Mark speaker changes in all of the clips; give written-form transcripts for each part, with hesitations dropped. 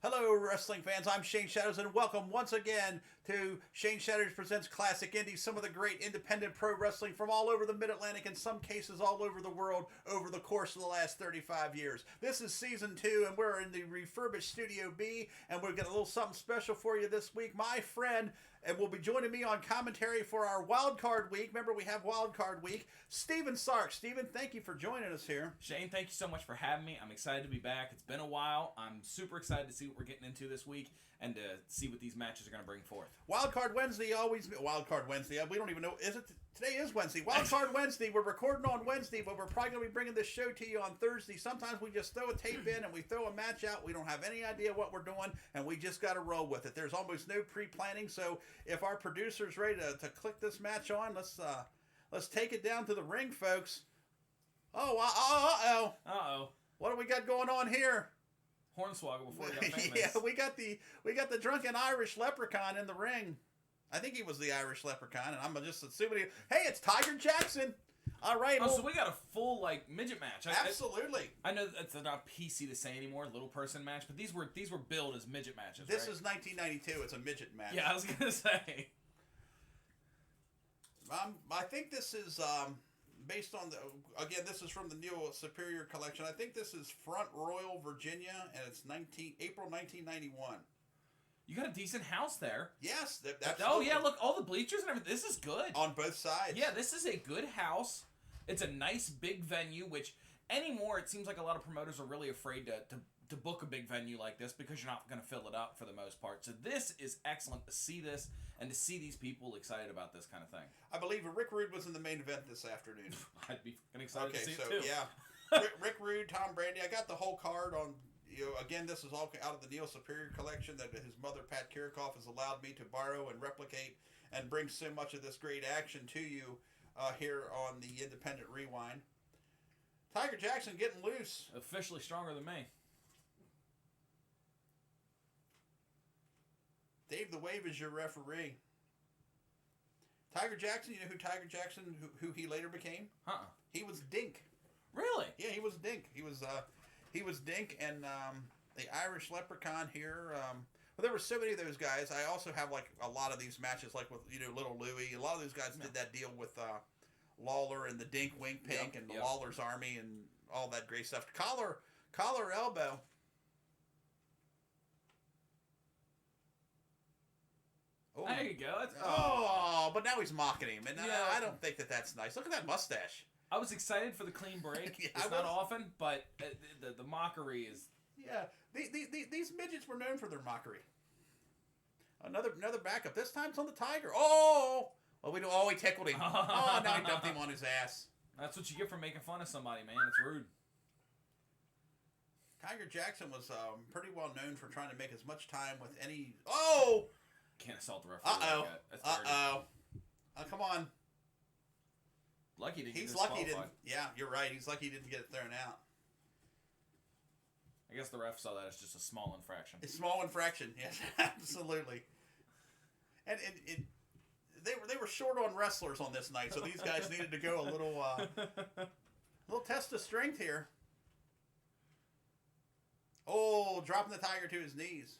Speaker 1: Hello, wrestling fans. I'm Shane Shadows, and welcome once again to Shane Shadows Presents Classic Indies, some of the great independent pro wrestling from all over the Mid-Atlantic, in some cases all over the world, over the course of the last 35 years. This is Season 2, and we're in the refurbished Studio B, and we've got a little something special for you this week. My friend, and will be joining me on commentary for our Wild Card Week. Remember, we have Wild Card Week. Steven Sark. Steven, thank you for joining us here.
Speaker 2: Shane, thank you so much for having me. I'm excited to be back. It's been a while. I'm super excited to see what we're getting into this week and to see what these matches are going to bring forth.
Speaker 1: Wildcard Wednesday, Wildcard Wednesday. We don't even know. Is it today? Is Wednesday? Wildcard Wednesday. We're recording on Wednesday, but we're probably going to be bringing this show to you on Thursday. Sometimes we just throw a tape in and we throw a match out. We don't have any idea what we're doing, and we just got to roll with it. There's almost no pre-planning. So if our producer's ready to click this match on, let's take it down to the ring, folks.
Speaker 2: Uh-oh.
Speaker 1: What do we got going on here?
Speaker 2: Hornswoggle before he got famous.
Speaker 1: Yeah, we got the drunken Irish leprechaun in the ring. I think he was the Irish leprechaun, and I'm just assuming hey, it's Tiger Jackson. All right.
Speaker 2: Oh, so we got a full midget match.
Speaker 1: Absolutely.
Speaker 2: I know that's not PC to say anymore, little person match, but these were billed as midget matches.
Speaker 1: This
Speaker 2: right?
Speaker 1: is 1992. It's a midget match.
Speaker 2: Yeah, I was gonna say.
Speaker 1: I think this is based on this is from the Neil Superior collection. I think this is Front Royal, Virginia, and it's April 1991.
Speaker 2: You got a decent house there.
Speaker 1: Yes,
Speaker 2: absolutely. Oh yeah, look, all the bleachers and everything. This is good
Speaker 1: on both sides.
Speaker 2: Yeah, this is a good house. It's a nice big venue, which anymore it seems like a lot of promoters are really afraid to book a big venue like this because you're not going to fill it up for the most part. So this is excellent to see this and to see these people excited about this kind of thing.
Speaker 1: I believe Rick Rude was in the main event this afternoon.
Speaker 2: I'd be excited to see it too.
Speaker 1: Yeah, Rick Rude, Tom Brandy. I got the whole card on. Again, this is all out of the Neil Superior collection that his mother, Pat Kirchhoff, has allowed me to borrow and replicate and bring so much of this great action to you here on the Independent Rewind. Tiger Jackson getting loose.
Speaker 2: Officially stronger than me.
Speaker 1: Dave the Wave is your referee. Tiger Jackson, you know who Tiger Jackson, who he later became? He was Dink.
Speaker 2: Really?
Speaker 1: Yeah, he was Dink. He was Dink, and the Irish Leprechaun here. Well, there were so many of those guys. I also have a lot of these matches, like with Little Louie. A lot of those guys did that deal with Lawler and the Dink Wink Pink and the Lawler's Army and all that great stuff. Collar elbow.
Speaker 2: Oh. There you go.
Speaker 1: But now he's mocking him, and I don't think that's nice. Look at that mustache.
Speaker 2: I was excited for the clean break.
Speaker 1: Yeah,
Speaker 2: it's not often, but the mockery is...
Speaker 1: Yeah, these midgets were known for their mockery. Another backup. This time it's on the Tiger. Oh! Well, he tickled him. Now he dumped him on his ass.
Speaker 2: That's what you get for making fun of somebody, man. It's rude.
Speaker 1: Tiger Jackson was pretty well known for trying to make as much time with any... Oh!
Speaker 2: Can't assault the referee like that. That's dirty.
Speaker 1: Oh, come on.
Speaker 2: Lucky to get
Speaker 1: He's lucky he didn't. Yeah, you're right. He's lucky he didn't get it thrown out.
Speaker 2: I guess the ref saw that as just a small infraction.
Speaker 1: A small infraction, yes, absolutely. And they were short on wrestlers on this night, so these guys needed to go a little test of strength here. Oh, dropping the Tiger to his knees.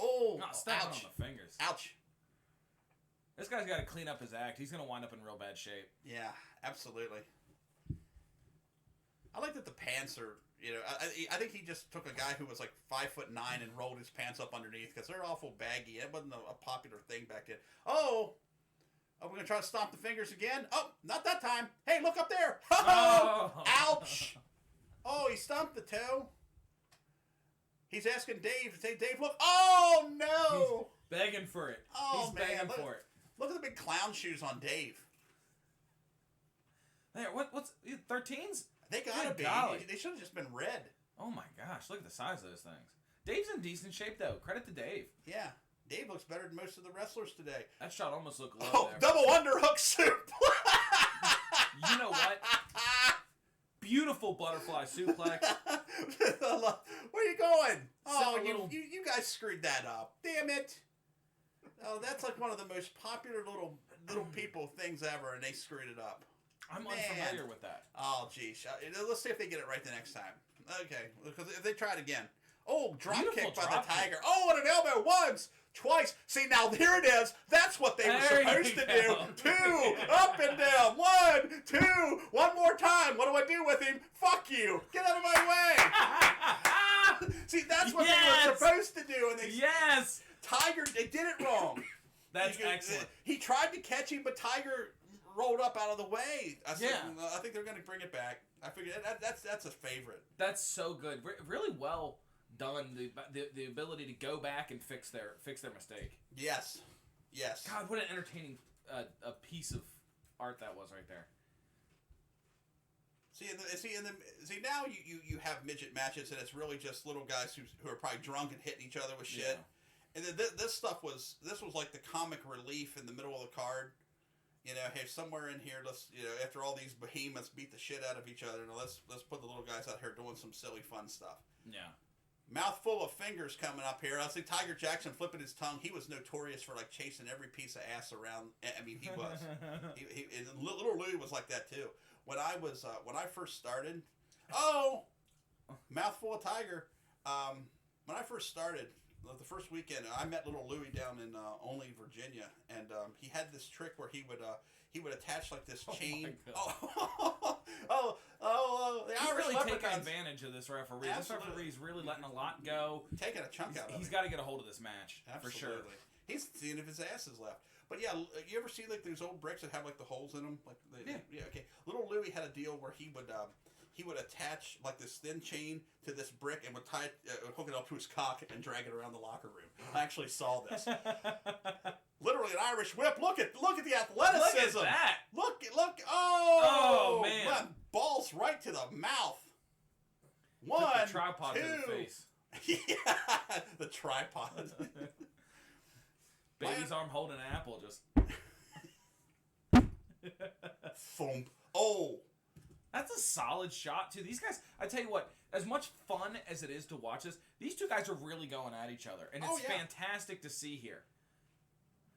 Speaker 1: Oh,
Speaker 2: not stepping on the fingers.
Speaker 1: Ouch.
Speaker 2: This guy's got to clean up his act. He's going to wind up in real bad shape.
Speaker 1: Yeah, absolutely. I like that the pants are, I think he just took a guy who was like 5'9" and rolled his pants up underneath because they're awful baggy. It wasn't a popular thing back then. Oh, are we going to try to stomp the fingers again? Oh, not that time. Hey, look up there. Oh, ouch. Oh, he stomped the toe. He's asking Dave. Say, Dave, look. Oh, no.
Speaker 2: He's begging for it.
Speaker 1: Oh,
Speaker 2: He's
Speaker 1: man.
Speaker 2: begging for it.
Speaker 1: Look at the big clown shoes on Dave.
Speaker 2: There, what's 13s?
Speaker 1: They gotta be.
Speaker 2: Golly.
Speaker 1: They should have just been red.
Speaker 2: Oh my gosh, look at the size of those things. Dave's in decent shape though. Credit to Dave.
Speaker 1: Yeah. Dave looks better than most of the wrestlers today.
Speaker 2: That shot almost looked low there.
Speaker 1: Double underhook soup.
Speaker 2: You know what? Beautiful butterfly suplex.
Speaker 1: Where are you going? Oh, you guys screwed that up. Damn it. Oh, that's like one of the most popular little people things ever, and they screwed it up.
Speaker 2: I'm unfamiliar with that.
Speaker 1: Oh, geez. Let's see if they get it right the next time. Okay, because if they try it again. Oh, drop
Speaker 2: Beautiful
Speaker 1: kick by
Speaker 2: drop
Speaker 1: the
Speaker 2: kick.
Speaker 1: Tiger. Oh, and an elbow once, twice. See, now here it is. That's what they were
Speaker 2: There
Speaker 1: supposed
Speaker 2: you
Speaker 1: to
Speaker 2: go.
Speaker 1: do. 2, up and down. 1, 2, one more time. What do I do with him? Fuck you. Get out of my way. See, that's what they were supposed to do. And they,
Speaker 2: Yes!
Speaker 1: Tiger, they did it wrong.
Speaker 2: That's excellent.
Speaker 1: He tried to catch him, but Tiger rolled up out of the way. I think they're going to bring it back. I figured that's a favorite.
Speaker 2: That's so good. Really well done. The ability to go back and fix their mistake.
Speaker 1: Yes.
Speaker 2: God, what an entertaining a piece of art that was right there.
Speaker 1: See, now you have midget matches, and it's really just little guys who are probably drunk and hitting each other with shit.
Speaker 2: Yeah.
Speaker 1: And then this was like the comic relief in the middle of the card. You know, hey, somewhere in here, let's, after all these behemoths beat the shit out of each other, let's put the little guys out here doing some silly fun stuff.
Speaker 2: Yeah.
Speaker 1: Mouthful of fingers coming up here. I see Tiger Jackson flipping his tongue. He was notorious for like chasing every piece of ass around. I mean, he was. And little Louie was like that too. When I first started, mouthful of Tiger. When I first started, the first weekend, I met little Louie down in Only, Virginia, and he had this trick where he would attach like this chain. The
Speaker 2: He's
Speaker 1: Irish
Speaker 2: really taking
Speaker 1: leprechauns.
Speaker 2: advantage of this referee.
Speaker 1: Absolutely.
Speaker 2: This referee's really letting a lot go.
Speaker 1: Taking a chunk out of it.
Speaker 2: He's got to get a hold of this match.
Speaker 1: Absolutely.
Speaker 2: For sure.
Speaker 1: He's seeing if his ass is left. But yeah, you ever see like those old bricks that have like the holes in them? Yeah. Okay. Little Louie had a deal where he would attach like this thin chain to this brick and would tie it, hook it up to his cock and drag it around the locker room. I actually saw this. Literally an Irish whip. Look at the athleticism.
Speaker 2: Look at that.
Speaker 1: Look. Oh
Speaker 2: man.
Speaker 1: Man, balls right to the mouth.
Speaker 2: Took
Speaker 1: One,
Speaker 2: the tripod
Speaker 1: 2.
Speaker 2: to the face.
Speaker 1: Yeah, the tripod.
Speaker 2: Baby's arm holding an apple, just.
Speaker 1: Thump. Oh.
Speaker 2: That's a solid shot too. These guys, I tell you what, as much fun as it is to watch this, these two guys are really going at each other, and it's fantastic to see here.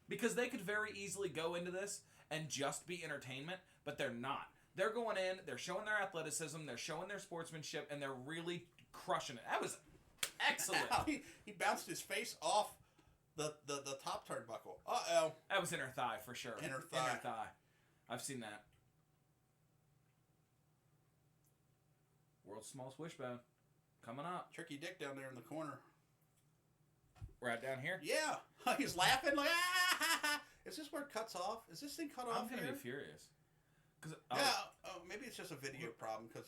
Speaker 2: Because they could very easily go into this and just be entertainment, but they're not. They're going in, they're showing their athleticism, they're showing their sportsmanship, and they're really crushing it. That was excellent.
Speaker 1: He bounced his face off the top turnbuckle. Uh-oh.
Speaker 2: That was inner thigh for sure.
Speaker 1: Inner thigh.
Speaker 2: I've seen that. World's smallest wishbone. Coming up.
Speaker 1: Tricky Dick down there in the corner.
Speaker 2: Right down here?
Speaker 1: Yeah. He's laughing like, ah! Is this where it cuts off? Is this thing cut off
Speaker 2: I'm going to
Speaker 1: here?
Speaker 2: be furious.
Speaker 1: Maybe it's just a video problem because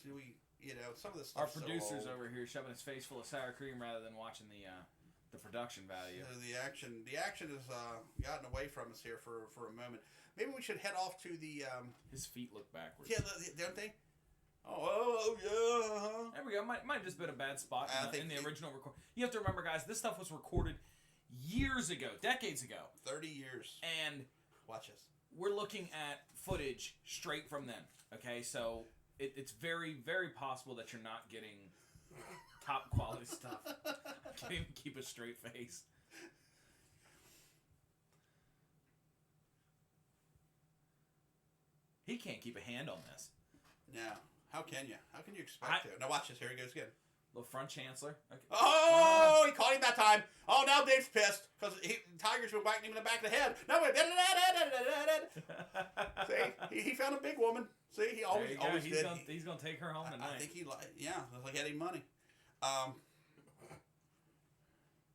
Speaker 1: some of this
Speaker 2: Our
Speaker 1: stuff.
Speaker 2: producer's over here shoving his face full of sour cream rather than watching the production value.
Speaker 1: The action has gotten away from us here for a moment. Maybe we should head off to the.
Speaker 2: His feet look backwards.
Speaker 1: Yeah, don't they? Oh yeah.
Speaker 2: There we go. Might have just been a bad spot in the original record. You have to remember, guys, this stuff was recorded years ago, decades ago.
Speaker 1: 30 years.
Speaker 2: And
Speaker 1: watch this.
Speaker 2: We're looking at footage straight from then. Okay, so it's very, very possible that you're not getting top quality stuff. I can't even keep a straight face. He can't keep a hand on this.
Speaker 1: No. How can you? How can you expect to? Now watch this. Here he goes again.
Speaker 2: Little front chancellor. Okay.
Speaker 1: Oh, he caught him that time. Oh, now Dave's pissed because Tiger's been whacking him in the back of the head. No, wait. See, he found a big woman. See, he always did.
Speaker 2: He's gonna take her home tonight.
Speaker 1: I think he like Eddie Money.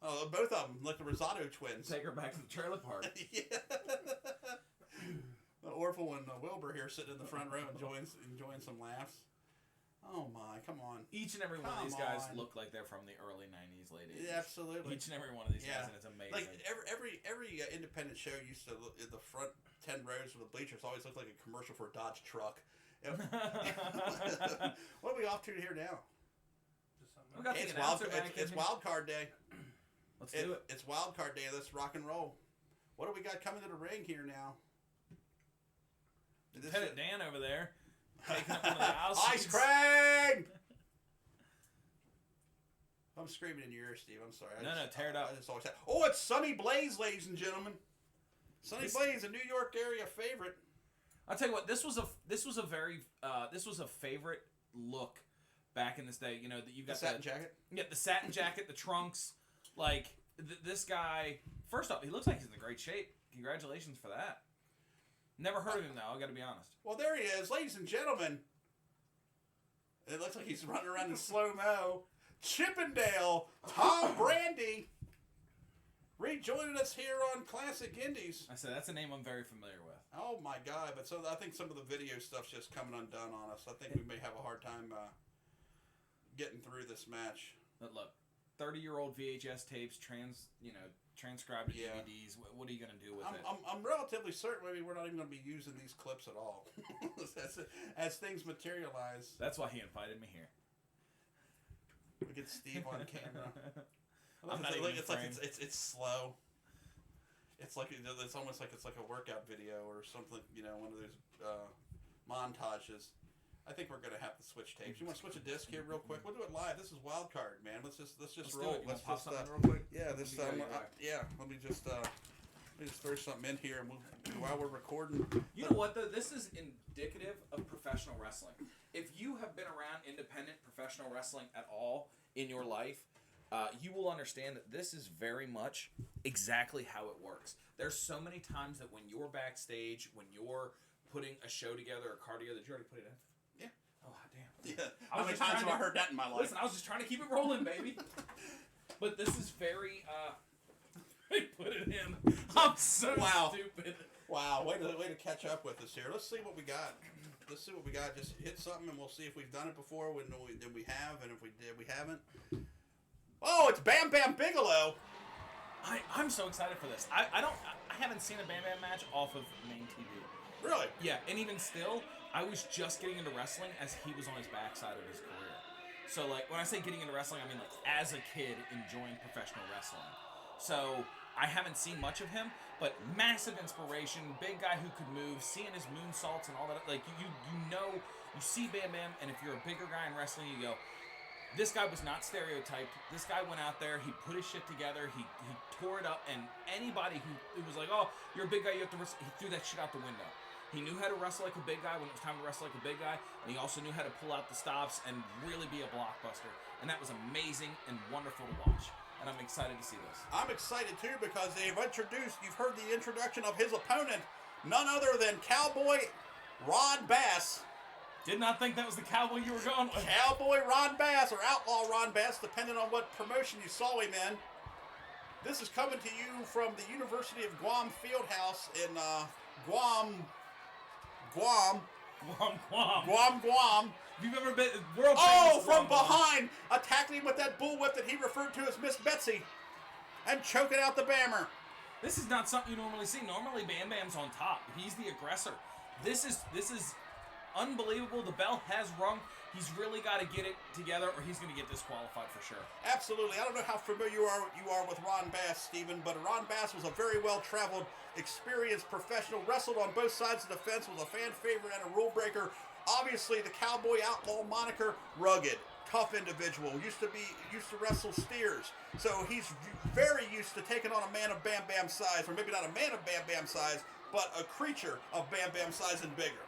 Speaker 1: Both of them, like the Rosado twins.
Speaker 2: Take her back to the trailer park.
Speaker 1: Yeah. Orville and Wilbur here sitting in the front row enjoying some laughs. Oh my, come on.
Speaker 2: Each and every one of these guys look like they're from the early 90s, late 80s.
Speaker 1: Yeah, absolutely.
Speaker 2: Each and every one of these guys, and it's amazing.
Speaker 1: Like every independent show used to look, the front 10 rows of the bleachers always looked like a commercial for a Dodge truck. What are we off to here now? It's wild card day.
Speaker 2: Let's do it.
Speaker 1: It's wild card day. Let's rock and roll. What do we got coming to the ring here now?
Speaker 2: Pettit Dan over there. Taking up one of the house
Speaker 1: Ice Craig! I'm screaming in your ear, Steve. I'm sorry.
Speaker 2: No, tear it up.
Speaker 1: I just always have. Oh, it's Sunny Blaze, ladies and gentlemen. Sunny Blaze, a New York area favorite.
Speaker 2: I'll tell you what. This was a favorite look back in this day. You know, that you got
Speaker 1: the satin jacket.
Speaker 2: Yeah, the satin jacket, the trunks. Like this guy. First off, he looks like he's in great shape. Congratulations for that. Never heard of him though. I got to be honest.
Speaker 1: Well, there he is, ladies and gentlemen. It looks like he's running around in slow-mo. Chippendale Tom Brandy rejoining us here on Classic Indies.
Speaker 2: I said that's a name I'm very familiar with.
Speaker 1: Oh my God! But so I think some of the video stuff's just coming undone on us. I think we may have a hard time getting through this match.
Speaker 2: But look, 30-year-old VHS tapes transcribed to DVDs. What are you gonna do with it?
Speaker 1: I'm relatively certain maybe we're not even gonna be using these clips at all as things materialize.
Speaker 2: That's why he invited me here.
Speaker 1: We get Steve on camera. It's slow. It's like it's almost like it's like a workout video or something. You know, one of those montages. I think we're gonna have to switch tapes. You want to switch a disc here real quick? We'll do it live. This is wild card, man. Let's just roll.
Speaker 2: Let's
Speaker 1: pop
Speaker 2: something real quick.
Speaker 1: Yeah, this time. Let me just throw something in here, and while we're recording.
Speaker 2: You know what though? This is indicative of professional wrestling. If you have been around independent professional wrestling at all in your life, you will understand that this is very much exactly how it works. There's so many times that when you're backstage, when you're putting a show together, a card together, did you already put it in?
Speaker 1: Yeah.
Speaker 2: Oh, damn.
Speaker 1: Yeah. How many times have I heard that in my life?
Speaker 2: Listen, I was just trying to keep it rolling, baby. But this is very, put it in. I'm so stupid.
Speaker 1: Wow, way to catch up with us here. Let's see what we got. Just hit something, and we'll see if we've done it before. Then we have, and if we did, we haven't. Oh, it's Bam Bam Bigelow.
Speaker 2: I'm so excited for this. I haven't seen a Bam Bam match off of main TV.
Speaker 1: Really?
Speaker 2: Yeah, and even still, I was just getting into wrestling as he was on his backside of his career. So, like, when I say getting into wrestling, I mean, like, as a kid enjoying professional wrestling. So, I haven't seen much of him, but massive inspiration, big guy who could move, seeing his moonsaults and all that. Like, you see Bam Bam, and if you're a bigger guy in wrestling, you go, this guy was not stereotyped. This guy went out there, he put his shit together, he tore it up, and anybody who was like, oh, you're a big guy, you have to wrestle, he threw that shit out the window. He knew how to wrestle like a big guy when it was time to wrestle like a big guy, and he also knew how to pull out the stops and really be a blockbuster. And that was amazing and wonderful to watch. And I'm excited to see this.
Speaker 1: I'm excited too because you've heard the introduction of his opponent, none other than Cowboy Ron Bass.
Speaker 2: Did not think that was the cowboy you were going with.
Speaker 1: Cowboy Ron Bass, or Outlaw Ron Bass, depending on what promotion you saw him in. This is coming to you from the University of Guam Fieldhouse in Guam.
Speaker 2: Guam.
Speaker 1: Have
Speaker 2: you ever been world famous?
Speaker 1: Oh, from behind, attacking him with that bullwhip that he referred to as Miss Betsy, and choking out the Bammer.
Speaker 2: This is not something you normally see. Normally, Bam Bam's on top. He's the aggressor. This is unbelievable. The bell has rung. He's really got to get it together, or he's going to get disqualified for sure.
Speaker 1: Absolutely. I don't know how familiar you are with Ron Bass, Stephen, but Ron Bass was a very well-traveled, experienced professional. Wrestled on both sides of the fence. Was a fan favorite and a rule breaker. Obviously, the Cowboy Outlaw moniker, rugged, tough individual. Used to wrestle steers, so he's very used to taking on a man of Bam Bam size, or maybe not a man of Bam Bam size, but a creature of Bam Bam size and bigger.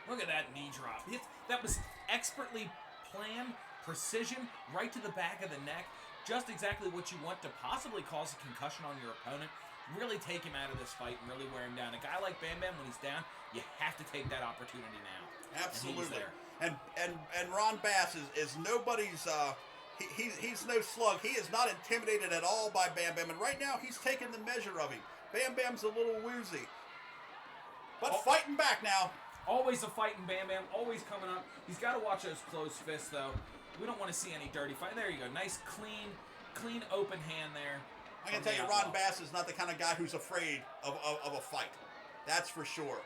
Speaker 2: Look at that knee drop. That was expertly planned, precision, right to the back of the neck. Just exactly what you want to possibly cause a concussion on your opponent. Really take him out of this fight and really wear him down. A guy like Bam Bam, when he's down, you have to take that opportunity now.
Speaker 1: Absolutely. And Ron Bass is nobody's. He's no slug. He is not intimidated at all by Bam Bam. And right now, he's taking the measure of him. Bam Bam's a little woozy, but fighting back now.
Speaker 2: Always a fighting Bam Bam, always coming up. He's got to watch those closed fists, though. We don't want to see any dirty fight. There you go. Nice, clean, open hand there.
Speaker 1: I can tell you, Ron Bass is not the kind of guy who's afraid of a fight. That's for sure.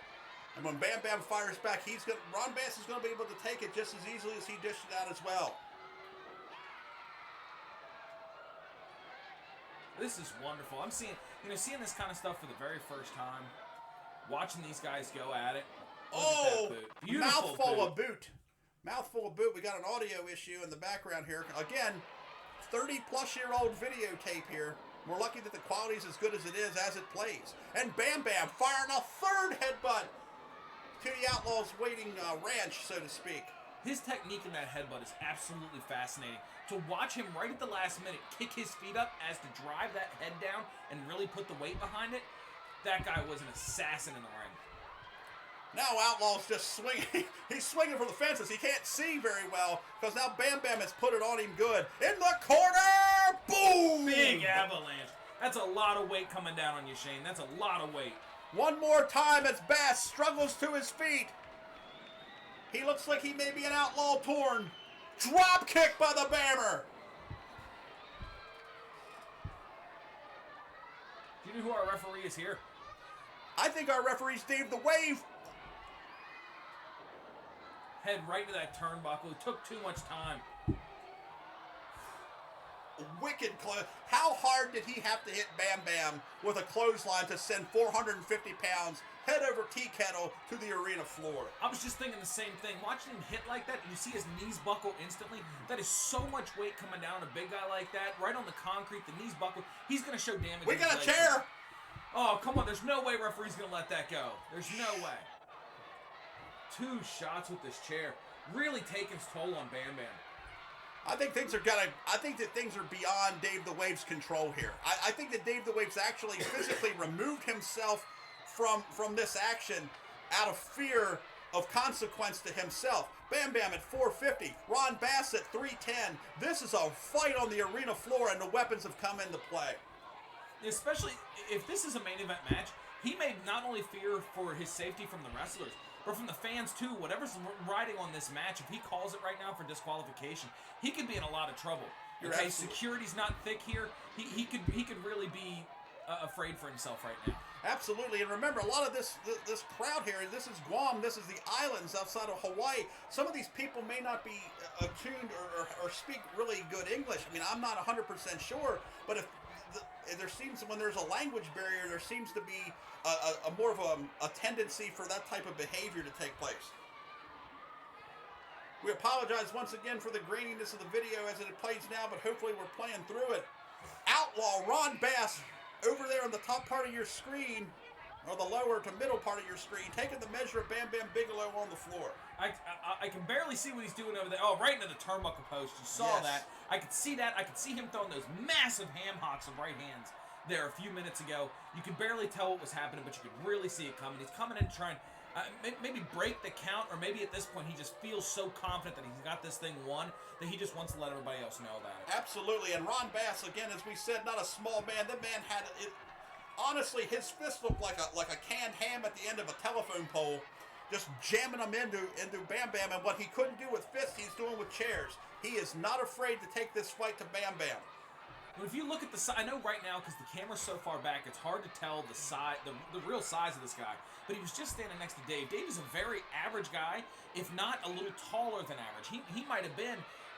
Speaker 1: And when Bam Bam fires back, Ron Bass is going to be able to take it just as easily as he dished it out as well.
Speaker 2: This is wonderful. I'm seeing this kind of stuff for the very first time. Watching these guys go at it.
Speaker 1: Oh,
Speaker 2: mouthful
Speaker 1: of boot. Mouthful of boot. We got an audio issue in the background here. Again, 30-plus-year-old videotape here. We're lucky that the quality's as good as it is as it plays. And Bam Bam firing a third headbutt to the Outlaws' waiting ranch, so to speak.
Speaker 2: His technique in that headbutt is absolutely fascinating. To watch him right at the last minute kick his feet up as to drive that head down and really put the weight behind it, that guy was an assassin in the ring.
Speaker 1: Now Outlaw's just swinging. He's swinging for the fences. He can't see very well because now Bam Bam has put it on him good. In the corner! Boom!
Speaker 2: Big avalanche. That's a lot of weight coming down on you, Shane. That's a lot of weight.
Speaker 1: One more time as Bass struggles to his feet. He looks like he may be an Outlaw torn. Drop kick by the Bammer.
Speaker 2: Do you know who our referee is here?
Speaker 1: I think our referee's Dave the Wave.
Speaker 2: Head right to that turnbuckle. It took too much time.
Speaker 1: Wicked close. How hard did he have to hit Bam Bam with a clothesline to send 450 pounds head over tea kettle to the arena floor?
Speaker 2: I was just thinking the same thing. Watching him hit like that, and you see his knees buckle instantly. That is so much weight coming down on a big guy like that. Right on the concrete, the knees buckle. He's going to show damage.
Speaker 1: We got a chair.
Speaker 2: Oh, come on. There's no way referee's going to let that go. There's no way. 2 shots with this chair. Really taking its toll on Bam Bam.
Speaker 1: I think that things are beyond Dave the Wave's control here. I think that Dave the Wave's actually physically removed himself from this action out of fear of consequence to himself. Bam Bam at 450, Ron Bass at 310. This is a fight on the arena floor, and the weapons have come into play.
Speaker 2: Especially if this is a main event match, he may not only fear for his safety from the wrestlers, but from the fans too. Whatever's riding on this match, if he calls it right now for disqualification, he could be in a lot of trouble. Okay, security's not thick here. He could really be afraid for himself right now.
Speaker 1: Absolutely, and remember, a lot of this crowd here, this is Guam, this is the islands outside of Hawaii. Some of these people may not be attuned or speak really good English. I mean, I'm not 100% sure, but if there seems, when there's a language barrier, there seems to be a more of a tendency for that type of behavior to take place. We apologize once again for the graininess of the video as it plays now, but hopefully we're playing through it. Outlaw Ron Bass over there on the top part of your screen, or the lower to middle part of your screen, taking the measure of Bam Bam Bigelow on the floor.
Speaker 2: I can barely see what he's doing over there. Oh, right into the turnbuckle post. You saw that. I could see that. I could see him throwing those massive ham hocks of right hands there a few minutes ago. You could barely tell what was happening, but you could really see it coming. He's coming in trying maybe break the count, or maybe at this point he just feels so confident that he's got this thing won that he just wants to let everybody else know about it.
Speaker 1: Absolutely, and Ron Bass, again, as we said, not a small man. That man had it. Honestly, his fist looked like a canned ham at the end of a telephone pole, just jamming them into Bam Bam. And what he couldn't do with fists, he's doing with chairs. He is not afraid to take this fight to Bam Bam.
Speaker 2: But if you look at the size, I know right now because the camera's so far back, it's hard to tell the size, the real size of this guy. But he was just standing next to Dave. Dave is a very average guy, if not a little taller than average. He might have been,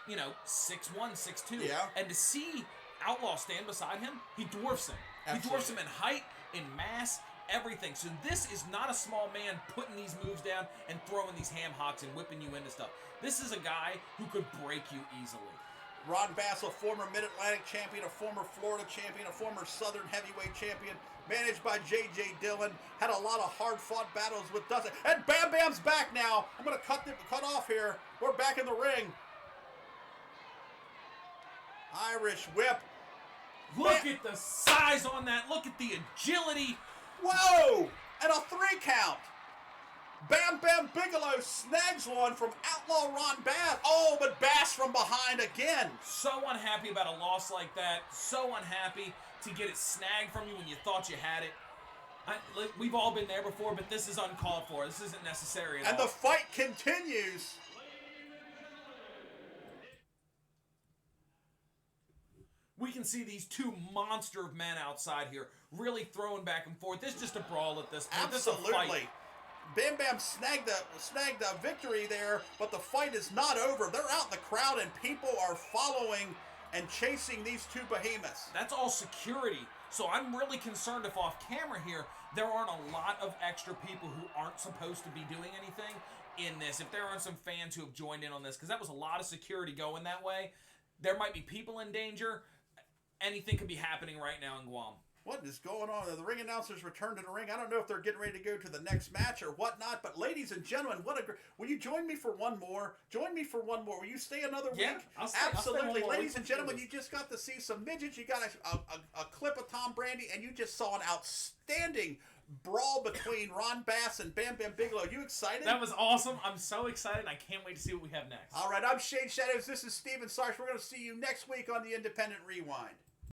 Speaker 2: 6'1", 6'2".
Speaker 1: Yeah.
Speaker 2: And to see Outlaw stand beside him, he dwarfs him.
Speaker 1: Absolutely.
Speaker 2: He dwarfs him in height, in mass, everything. So this is not a small man putting these moves down and throwing these ham hocks and whipping you into stuff. This is a guy who could break you easily.
Speaker 1: Ron Bass, a former Mid-Atlantic champion, a former Florida champion, a former Southern heavyweight champion, managed by J.J. Dillon, had a lot of hard-fought battles with Dustin. And Bam Bam's back now. I'm going to cut off here. We're back in the ring. Irish whip.
Speaker 2: Look at the size on that. Look at the agility.
Speaker 1: Whoa! And a 3 count. Bam Bam Bigelow snags one from Outlaw Ron Bass. Oh, but Bass from behind again.
Speaker 2: So unhappy about a loss like that. So unhappy to get it snagged from you when you thought you had it. We've all been there before, but this is uncalled for. This isn't necessary at all.
Speaker 1: And the fight continues.
Speaker 2: We can see these 2 monster of men outside here really throwing back and forth. This is just a brawl at this point.
Speaker 1: Absolutely.
Speaker 2: This is a fight.
Speaker 1: Bam Bam snagged a victory there, but the fight is not over. They're out in the crowd, and people are following and chasing these 2 behemoths.
Speaker 2: That's all security. So I'm really concerned if off camera here, there aren't a lot of extra people who aren't supposed to be doing anything in this. If there aren't some fans who have joined in on this, because that was a lot of security going that way. There might be people in danger. Anything could be happening right now in Guam.
Speaker 1: What is going on? The ring announcers returned to the ring. I don't know if they're getting ready to go to the next match or whatnot, but ladies and gentlemen, will you join me for one more? Join me for one more. Will you stay another week?
Speaker 2: I'll stay.
Speaker 1: Absolutely.
Speaker 2: I'll stay
Speaker 1: Ladies and gentlemen, you just got to see some midgets. You got a clip of Tom Brady, and you just saw an outstanding brawl between Ron Bass and Bam Bam Bigelow. You excited?
Speaker 2: That was awesome. I'm so excited. I can't wait to see what we have next.
Speaker 1: All right, I'm Shane Shadows. This is Steven Sarks. We're going to see you next week on the Independent Rewind.